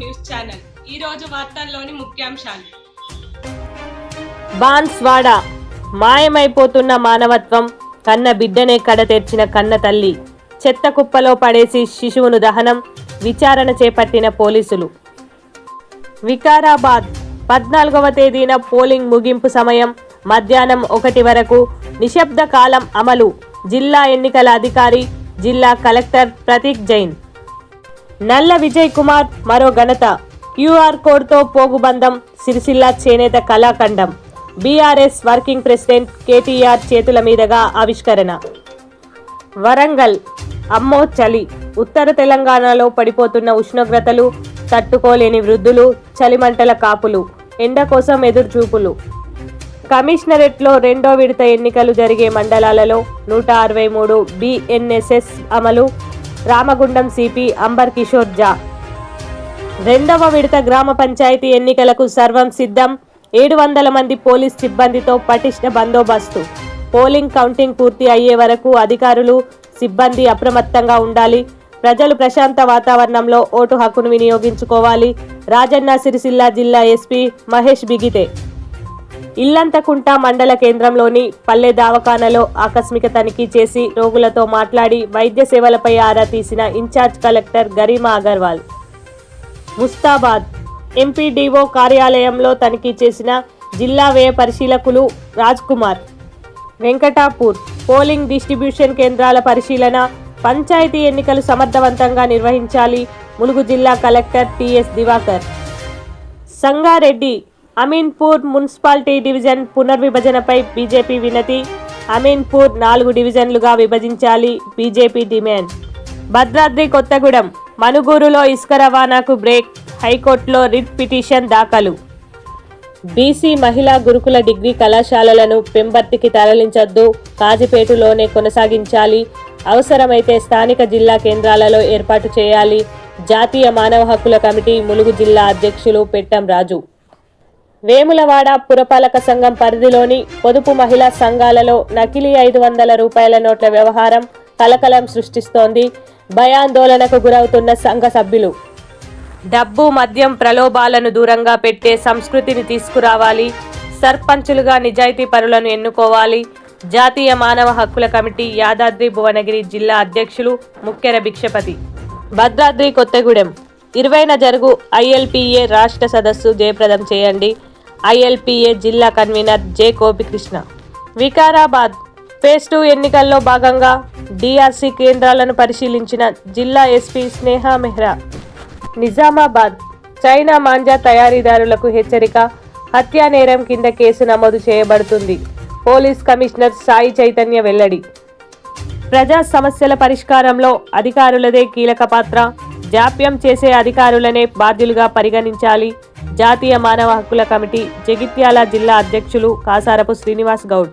News channel. ఈ రోజు వార్తల్లోని ముఖ్యాంశాలు. బాన్స్వాడ మాయమైపోతున్న మానవత్వం, కన్న బిడ్డనే కడతెర్చిన కన్న తల్లి, చెత్త కుప్పలో పడేసి శిశువును దహనం, విచారణ చేపట్టిన పోలీసులు. వికారాబాద్ 14వ తేదీన పోలింగ్ ముగింపు సమయం మధ్యాహ్నం 1 వరకు నిశ్శబ్ద కాలం అమలు. జిల్లా ఎన్నికల అధికారి, జిల్లా కలెక్టర్ ప్రతీక్ జైన్. నల్ల విజయ్ కుమార్ మరో ఘనత, క్యూఆర్ కోడ్తో పోగుబంధం, సిరిసిల్ల చేనేత కళాఖండం. బీఆర్ఎస్ వర్కింగ్ ప్రెసిడెంట్ కేటీఆర్ చేతుల మీదుగా ఆవిష్కరణ. వరంగల్ అమ్మో చలి, ఉత్తర తెలంగాణలో పడిపోతున్న ఉష్ణోగ్రతలు, తట్టుకోలేని వృద్ధులు, చలిమంటల కాపులు, ఎండ కోసం ఎదురుచూపులు. కమిషనరేట్లో 2వ విడత ఎన్నికలు జరిగే మండలాలలో 163 BNSS అమలు. రామగుండం సిపి అంబర్ కిషోర్ జా. 2వ విడత గ్రామ పంచాయతీ ఎన్నికలకు సర్వం సిద్ధం. 700 మంది పోలీస్ సిబ్బందితో పటిష్ట బందోబస్తు. పోలింగ్ కౌంటింగ్ పూర్తి అయ్యే వరకు అధికారులు, సిబ్బంది అప్రమత్తంగా ఉండాలి. ప్రజలు ప్రశాంత వాతావరణంలో ఓటు హక్కును వినియోగించుకోవాలి. రాజన్న సిరిసిల్ల జిల్లా ఎస్పీ మహేష్ బిగితే. ఇల్లంతకుంట మండల కేంద్రంలోని పల్లె దవాఖానలో ఆకస్మిక తనిఖీ చేసి రోగులతో మాట్లాడి వైద్య సేవలపై ఆరా తీసిన in-charge collector Garima Agarwal. Mustabad MPDO కార్యాలయంలో తనిఖీ చేసిన జిల్లా వ్యయ పరిశీలకులు రాజ్ కుమార్. వెంకటాపూర్ పోలింగ్ డిస్ట్రిబ్యూషన్ కేంద్రాల పరిశీలన. పంచాయతీ ఎన్నికలు సమర్థవంతంగా నిర్వహించాలి. ములుగు జిల్లా collector TS Divakar. Sangareddy Ameenpur municipality division పునర్విభజనపై బీజేపీ వినతి. అమీన్పూర్ 4 డివిజన్లుగా విభజించాలి, బీజేపీ డిమాండ్. భద్రాద్రి కొత్తగూడెం మనుగూరులో ఇసుక రవాణాకు బ్రేక్, హైకోర్టులో రిట్ పిటిషన్ దాఖలు. బీసీ మహిళా గురుకుల డిగ్రీ కళాశాలలను పెంబర్తికి తరలించొద్దు, కాజిపేటలోనే కొనసాగించాలి. అవసరమైతే స్థానిక జిల్లా కేంద్రాలలో ఏర్పాటు చేయాలి. జాతీయ మానవ హక్కుల కమిటీ ములుగు జిల్లా అధ్యక్షులు పెట్టం రాజు. వేములవాడ పురపాలక సంఘం పరిధిలోని పొదుపు మహిళా సంఘాలలో నకిలీ 500 రూపాయల నోట్ల వ్యవహారం కలకలం సృష్టిస్తోంది. భయాందోళనకు గురవుతున్న సంఘ సభ్యులు. డబ్బు, మద్యం ప్రలోభాలను దూరంగా పెట్టే సంస్కృతిని తీసుకురావాలి. సర్పంచులుగా నిజాయితీ పరులను ఎన్నుకోవాలి. జాతీయ మానవ హక్కుల కమిటీ యాదాద్రి భువనగిరి జిల్లా అధ్యక్షులు ముక్కెర భిక్షపతి. భద్రాద్రి కొత్తగూడెం 20న జరుగు ILPA రాష్ట్ర సదస్సు జయప్రదం చేయండి. ILPA జిల్లా convener J Gopikrishna. Vikarabad phase 2 ఎన్నికల్లో భాగంగా DRC కేంద్రాలను పరిశీలించిన జిల్లా ఎస్పీ స్నేహా మెహ్రా. నిజామాబాద్ చైనా మాంజా తయారీదారులకు హెచ్చరిక, హత్యా నేరం కింద కేసు నమోదు చేయబడుతుంది. పోలీస్ కమిషనర్ సాయి చైతన్య వెల్లడి. ప్రజా సమస్యల పరిష్కారంలో అధికారులదే కీలక పాత్ర, జాప్యం చేసే అధికారులనే బాధ్యులుగా పరిగణించాలి. జాతీయ మానవ హక్కుల కమిటీ జగిత్యాల జిల్లా అధ్యక్షులు కాసారపు శ్రీనివాస్ గౌడ్.